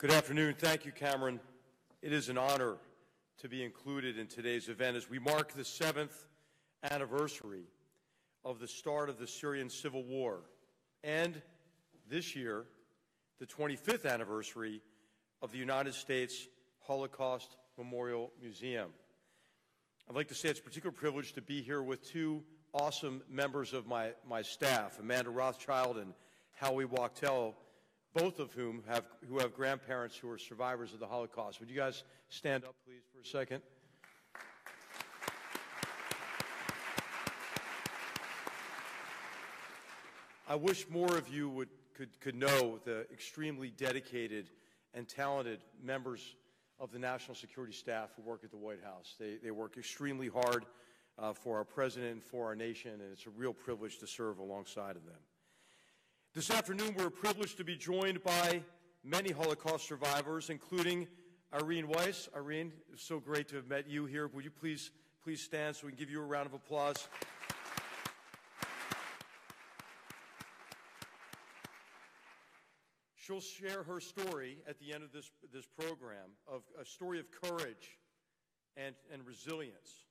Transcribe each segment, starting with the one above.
Good afternoon. Thank you, Cameron. It is an honor to be included in today's event as we mark the 7th anniversary of the start of the Syrian Civil War and, this year, the 25th anniversary of the United States Holocaust Memorial Museum. I'd like to say it's a particular privilege to be here with two awesome members of my staff, Amanda Rothschild and Howie Wachtel, both of whom have grandparents who are survivors of the Holocaust. Would you guys stand up, please, for a second? I wish more of you could know the extremely dedicated and talented members of the national security staff who work at the White House. They work extremely hard for our president and for our nation, and it's a real privilege to serve alongside of them. This afternoon, we're privileged to be joined by many Holocaust survivors, including Irene Weiss. Irene, it's so great to have met you here. Would you please stand so we can give you a round of applause? She'll share her story at the end of this program, of a story of courage and resilience.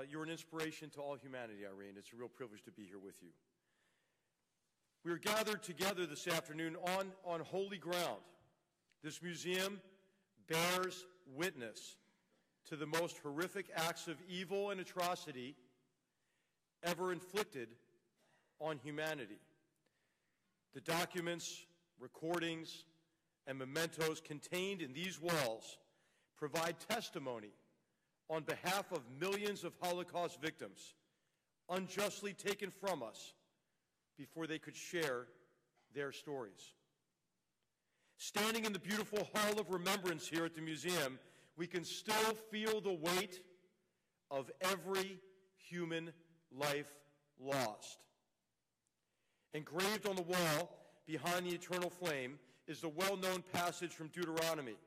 You're an inspiration to all humanity, Irene. It's a real privilege to be here with you. We are gathered together this afternoon on holy ground. This museum bears witness to the most horrific acts of evil and atrocity ever inflicted on humanity. The documents, recordings, and mementos contained in these walls provide testimony on behalf of millions of Holocaust victims unjustly taken from us before they could share their stories. Standing in the beautiful Hall of Remembrance here at the museum, we can still feel the weight of every human life lost. Engraved on the wall behind the eternal flame is the well-known passage from Deuteronomy.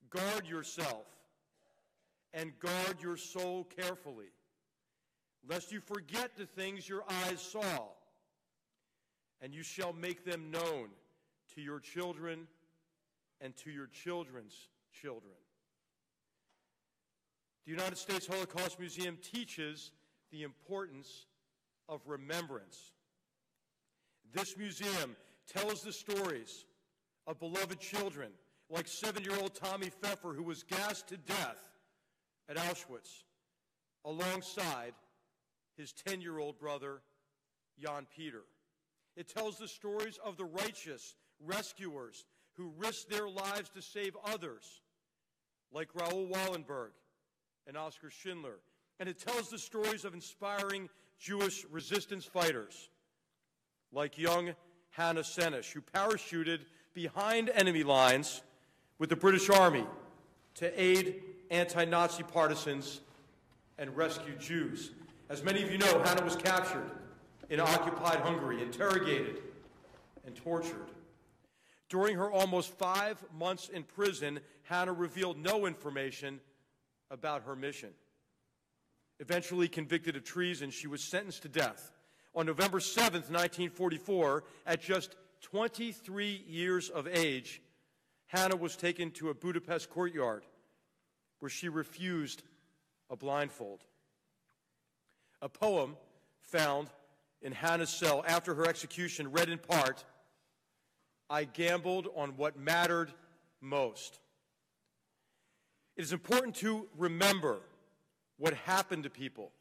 Guard yourself and guard your soul carefully, lest you forget the things your eyes saw, and you shall make them known to your children and to your children's children. The United States Holocaust Museum teaches the importance of remembrance. This museum tells the stories of beloved children like 7-year-old Tommy Pfeffer, who was gassed to death at Auschwitz, alongside his 10-year-old brother, Jan Peter. It tells the stories of the righteous rescuers who risked their lives to save others, like Raoul Wallenberg and Oskar Schindler. And it tells the stories of inspiring Jewish resistance fighters, like young Hannah Senesh, who parachuted behind enemy lines with the British Army to aid anti-Nazi partisans and rescue Jews. As many of you know, Hannah was captured in occupied Hungary, interrogated and tortured. During her almost 5 months in prison, Hannah revealed no information about her mission. Eventually convicted of treason, she was sentenced to death. On November 7th, 1944, at just 23 years of age, Hannah was taken to a Budapest courtyard where she refused a blindfold. A poem found in Hannah's cell after her execution read in part, "I gambled on what mattered most." It is important to remember what happened to people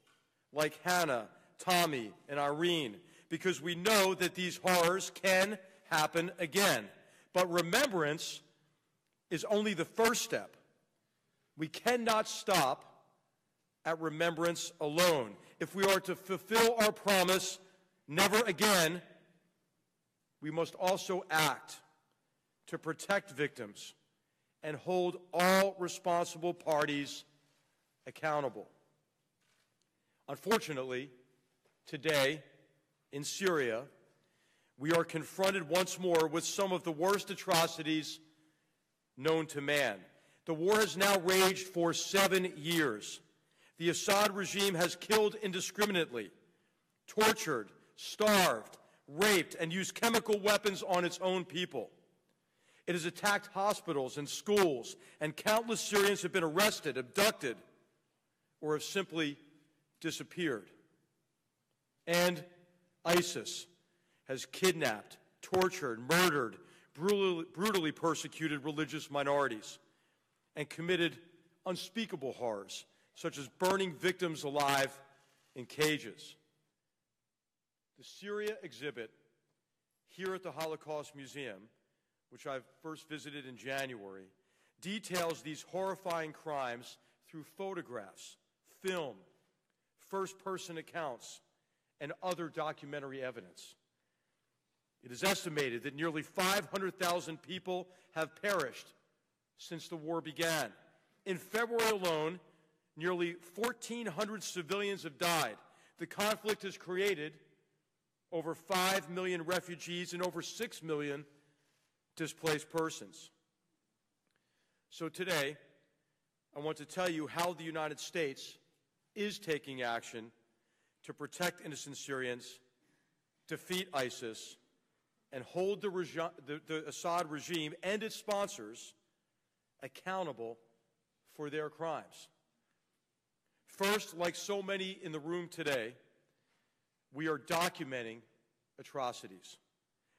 like Hannah, Tommy, and Irene, because we know that these horrors can happen again. But remembrance is only the first step. We cannot stop at remembrance alone. If we are to fulfill our promise, never again, we must also act to protect victims and hold all responsible parties accountable. Unfortunately, today in Syria, we are confronted once more with some of the worst atrocities known to man. The war has now raged for 7 years. The Assad regime has killed indiscriminately, tortured, starved, raped, and used chemical weapons on its own people. It has attacked hospitals and schools, and countless Syrians have been arrested, abducted, or have simply disappeared. And ISIS has kidnapped, tortured, murdered, brutally persecuted religious minorities, and committed unspeakable horrors, such as burning victims alive in cages. The Syria Exhibit here at the Holocaust Museum, which I first visited in January, details these horrifying crimes through photographs, film, first-person accounts, and other documentary evidence. It is estimated that nearly 500,000 people have perished since the war began. In February alone, nearly 1,400 civilians have died. The conflict has created over 5 million refugees and over 6 million displaced persons. So today, I want to tell you how the United States is taking action to protect innocent Syrians, defeat ISIS, and hold the Assad regime and its sponsors accountable for their crimes. First, like so many in the room today, we are documenting atrocities.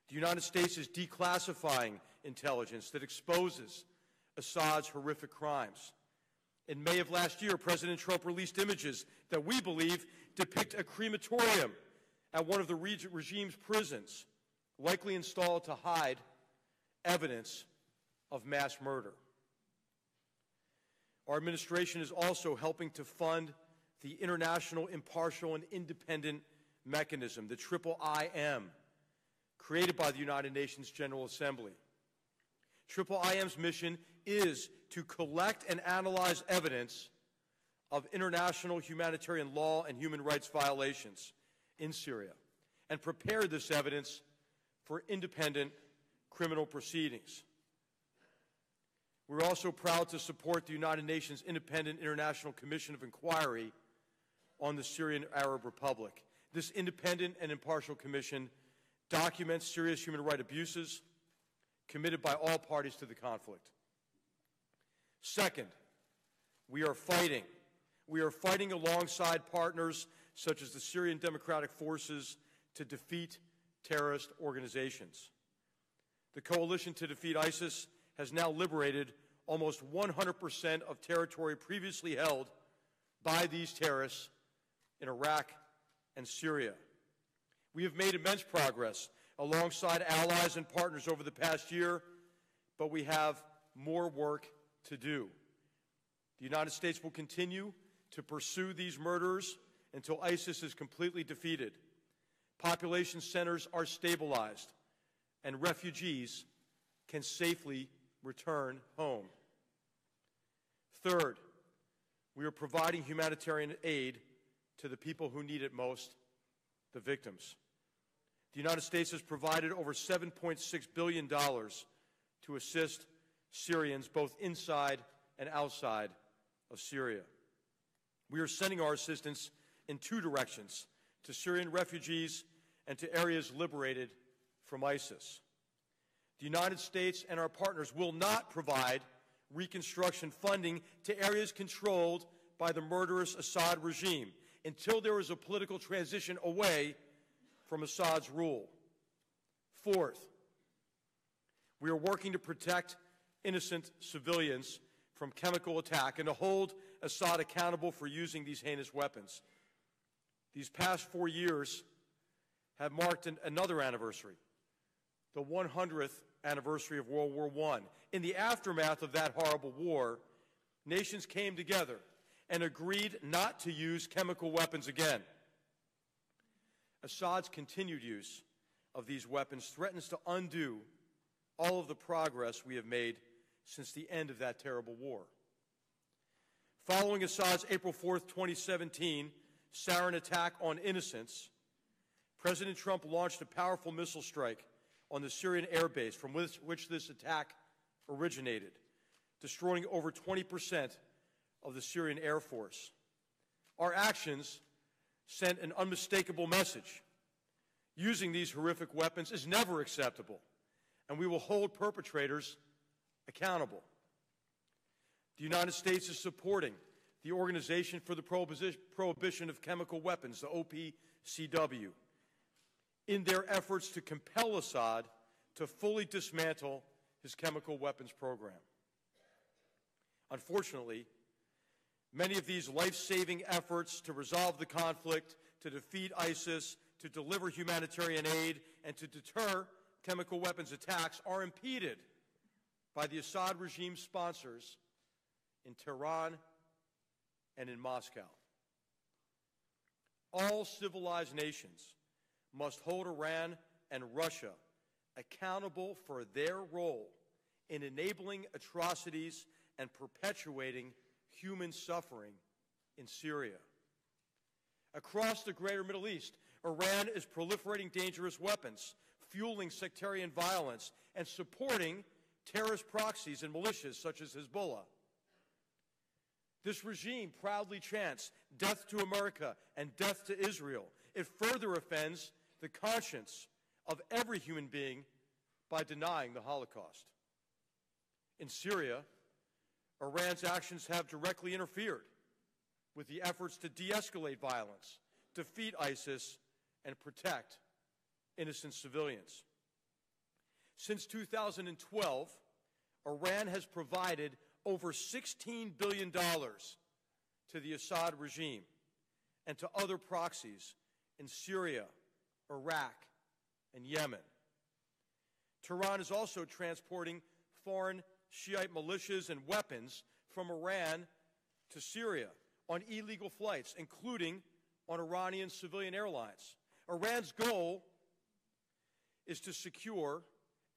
The United States is declassifying intelligence that exposes Assad's horrific crimes. In May of last year, President Trump released images that we believe depict a crematorium at one of the regime's prisons, likely installed to hide evidence of mass murder. Our administration is also helping to fund the International Impartial and Independent Mechanism, the IIIM, created by the United Nations General Assembly. IIIM's mission is to collect and analyze evidence of international humanitarian law and human rights violations in Syria and prepare this evidence for independent criminal proceedings. We're also proud to support the United Nations Independent International Commission of Inquiry on the Syrian Arab Republic. This independent and impartial commission documents serious human rights abuses committed by all parties to the conflict. Second, we are fighting. We are fighting alongside partners such as the Syrian Democratic Forces to defeat terrorist organizations. The coalition to defeat ISIS has now liberated almost 100% of territory previously held by these terrorists in Iraq and Syria. We have made immense progress alongside allies and partners over the past year, but we have more work to do. The United States will continue to pursue these murderers until ISIS is completely defeated, population centers are stabilized, and refugees can safely return home. Third, we are providing humanitarian aid to the people who need it most, the victims. The United States has provided over $7.6 billion to assist Syrians both inside and outside of Syria. We are sending our assistance in two directions: to Syrian refugees and to areas liberated from ISIS. The United States and our partners will not provide reconstruction funding to areas controlled by the murderous Assad regime until there is a political transition away from Assad's rule. Fourth, we are working to protect innocent civilians from chemical attack and to hold Assad accountable for using these heinous weapons. These past 4 years have marked another anniversary, the 100th anniversary of World War I. In the aftermath of that horrible war, nations came together and agreed not to use chemical weapons again. Assad's continued use of these weapons threatens to undo all of the progress we have made since the end of that terrible war. Following Assad's April 4th, 2017 sarin attack on innocents, President Trump launched a powerful missile strike on the Syrian air base from which this attack originated, destroying over 20% of the Syrian Air Force. Our actions sent an unmistakable message. Using these horrific weapons is never acceptable, and we will hold perpetrators accountable. The United States is supporting the Organization for the Prohibition of Chemical Weapons, the OPCW, in their efforts to compel Assad to fully dismantle his chemical weapons program. Unfortunately, many of these life-saving efforts to resolve the conflict, to defeat ISIS, to deliver humanitarian aid, and to deter chemical weapons attacks are impeded by the Assad regime sponsors in Tehran and in Moscow. All civilized nations must hold Iran and Russia accountable for their role in enabling atrocities and perpetuating human suffering in Syria. Across the greater Middle East, Iran is proliferating dangerous weapons, fueling sectarian violence, and supporting terrorist proxies and militias such as Hezbollah. This regime proudly chants death to America and death to Israel. It further offends the conscience of every human being by denying the Holocaust. In Syria, Iran's actions have directly interfered with the efforts to de-escalate violence, defeat ISIS, and protect innocent civilians. Since 2012, Iran has provided over $16 billion to the Assad regime and to other proxies in Syria, Iraq, and Yemen. Tehran is also transporting foreign Shiite militias and weapons from Iran to Syria on illegal flights, including on Iranian civilian airlines. Iran's goal is to secure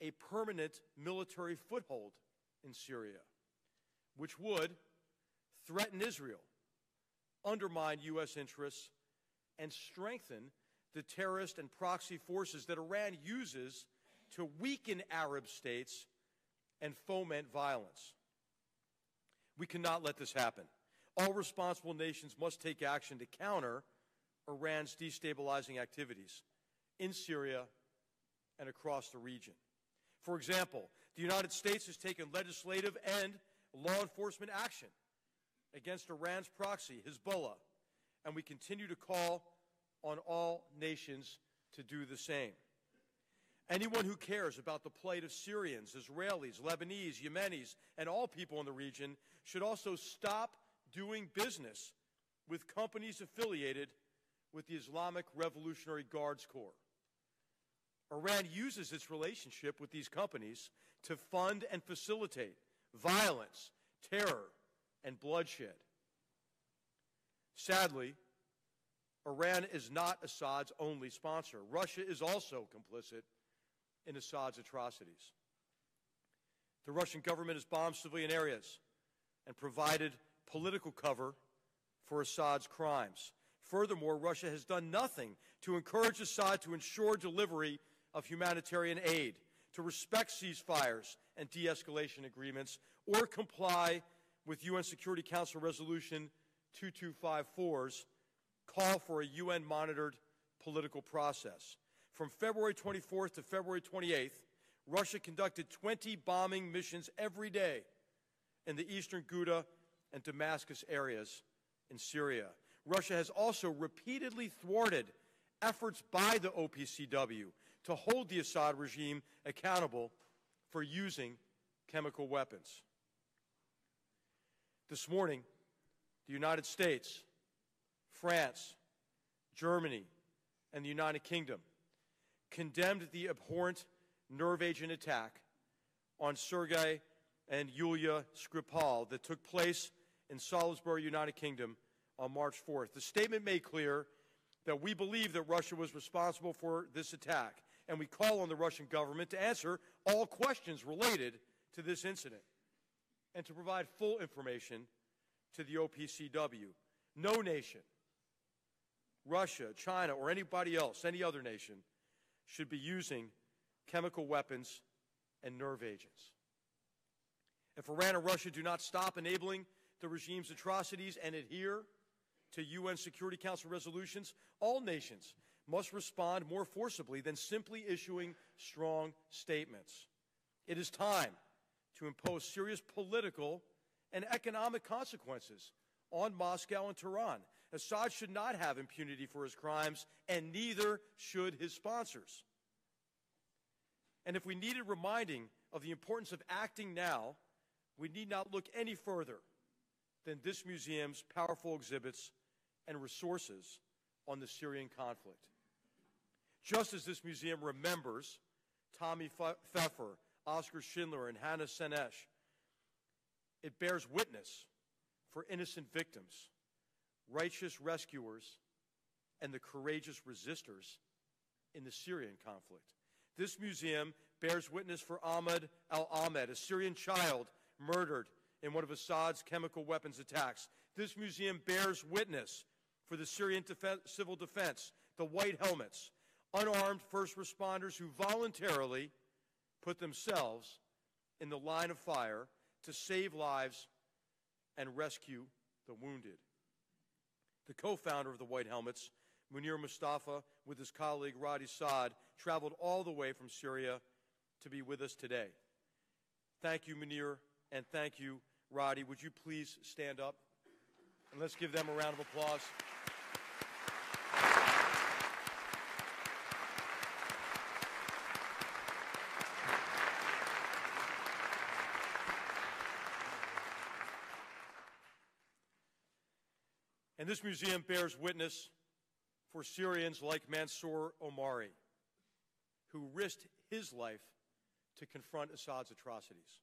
a permanent military foothold in Syria, which would threaten Israel, undermine U.S. interests, and strengthen the terrorist and proxy forces that Iran uses to weaken Arab states and foment violence. We cannot let this happen. All responsible nations must take action to counter Iran's destabilizing activities in Syria and across the region. For example, the United States has taken legislative and law enforcement action against Iran's proxy, Hezbollah, and we continue to call on all nations to do the same. Anyone who cares about the plight of Syrians, Israelis, Lebanese, Yemenis, and all people in the region should also stop doing business with companies affiliated with the Islamic Revolutionary Guards Corps. Iran uses its relationship with these companies to fund and facilitate violence, terror, and bloodshed. Sadly, Iran is not Assad's only sponsor. Russia is also complicit in Assad's atrocities. The Russian government has bombed civilian areas and provided political cover for Assad's crimes. Furthermore, Russia has done nothing to encourage Assad to ensure delivery of humanitarian aid, to respect ceasefires and de-escalation agreements, or comply with UN Security Council Resolution 2254's call for a UN-monitored political process. From February 24th to February 28th, Russia conducted 20 bombing missions every day in the eastern Ghouta and Damascus areas in Syria. Russia has also repeatedly thwarted efforts by the OPCW to hold the Assad regime accountable for using chemical weapons. This morning, the United States, France, Germany, and the United Kingdom condemned the abhorrent nerve agent attack on Sergei and Yulia Skripal that took place in Salisbury, United Kingdom on March 4th. The statement made clear that we believe that Russia was responsible for this attack, and we call on the Russian government to answer all questions related to this incident and to provide full information to the OPCW. No nation, Russia, China, or anybody else, any other nation, should be using chemical weapons and nerve agents. If Iran and Russia do not stop enabling the regime's atrocities and adhere to UN Security Council resolutions, all nations must respond more forcibly than simply issuing strong statements. It is time to impose serious political and economic consequences on Moscow and Tehran. Assad should not have impunity for his crimes, and neither should his sponsors. And if we needed reminding of the importance of acting now, we need not look any further than this museum's powerful exhibits and resources on the Syrian conflict. Just as this museum remembers Tommy Pfeffer, Oskar Schindler, and Hannah Senesh, it bears witness for innocent victims, righteous rescuers, and the courageous resistors in the Syrian conflict. This museum bears witness for Ahmed al-Ahmed, a Syrian child murdered in one of Assad's chemical weapons attacks. This museum bears witness for the Syrian civil defense, the White Helmets, unarmed first responders who voluntarily put themselves in the line of fire to save lives and rescue the wounded. The co-founder of the White Helmets, Munir Mustafa, with his colleague Radi Saad, traveled all the way from Syria to be with us today. Thank you, Munir, and thank you, Radi. Would you please stand up? And let's give them a round of applause. And this museum bears witness for Syrians like Mansour Omari, who risked his life to confront Assad's atrocities.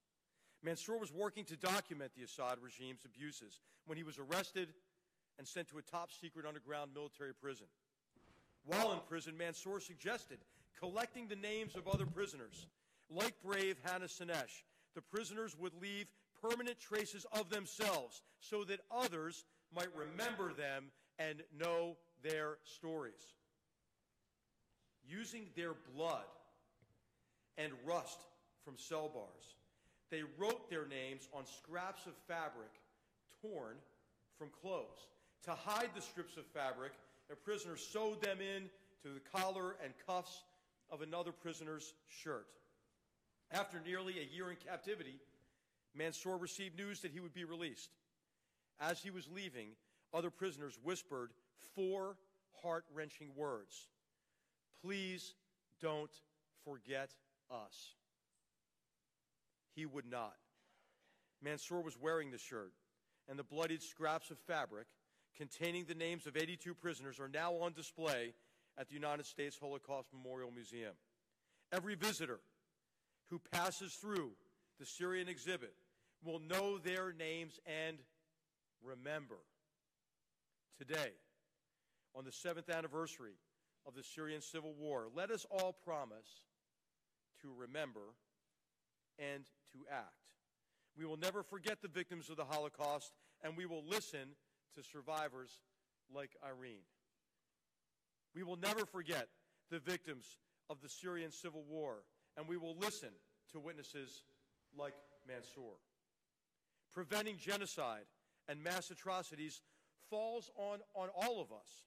Mansour was working to document the Assad regime's abuses when he was arrested and sent to a top-secret underground military prison. While in prison, Mansour suggested collecting the names of other prisoners. Like brave Hannah Senesh, the prisoners would leave permanent traces of themselves so that others might remember them and know their stories. Using their blood and rust from cell bars, they wrote their names on scraps of fabric torn from clothes. To hide the strips of fabric, a prisoner sewed them in to the collar and cuffs of another prisoner's shirt. After nearly a year in captivity, Mansour received news that he would be released. As he was leaving, other prisoners whispered 4 heart-wrenching words: "Please don't forget us." He would not. Mansour was wearing the shirt, and the bloodied scraps of fabric containing the names of 82 prisoners are now on display at the United States Holocaust Memorial Museum. Every visitor who passes through the Syrian exhibit will know their names and remember. Today, on the 7th anniversary of the Syrian Civil War, let us all promise to remember and to act. We will never forget the victims of the Holocaust, and we will listen to survivors like Irene. We will never forget the victims of the Syrian Civil War, and we will listen to witnesses like Mansour. Preventing genocide and mass atrocities falls on all of us.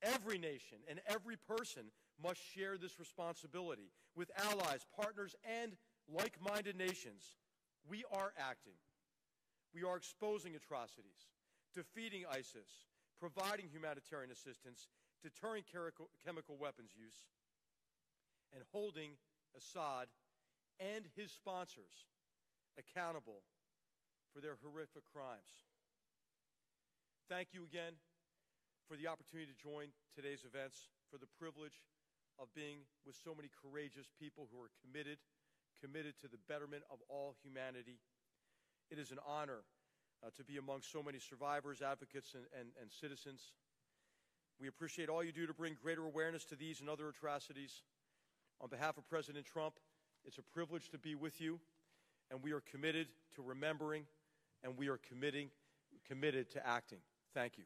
Every nation and every person must share this responsibility. With allies, partners, and like-minded nations, we are acting. We are exposing atrocities, defeating ISIS, providing humanitarian assistance, deterring chemical weapons use, and holding Assad and his sponsors accountable for their horrific crimes. Thank you again for the opportunity to join today's events, for the privilege of being with so many courageous people who are committed to the betterment of all humanity. It is an honor to be among so many survivors, advocates, and citizens. We appreciate all you do to bring greater awareness to these and other atrocities. On behalf of President Trump, it's a privilege to be with you, and we are committed to remembering, and we are committed to acting. Thank you.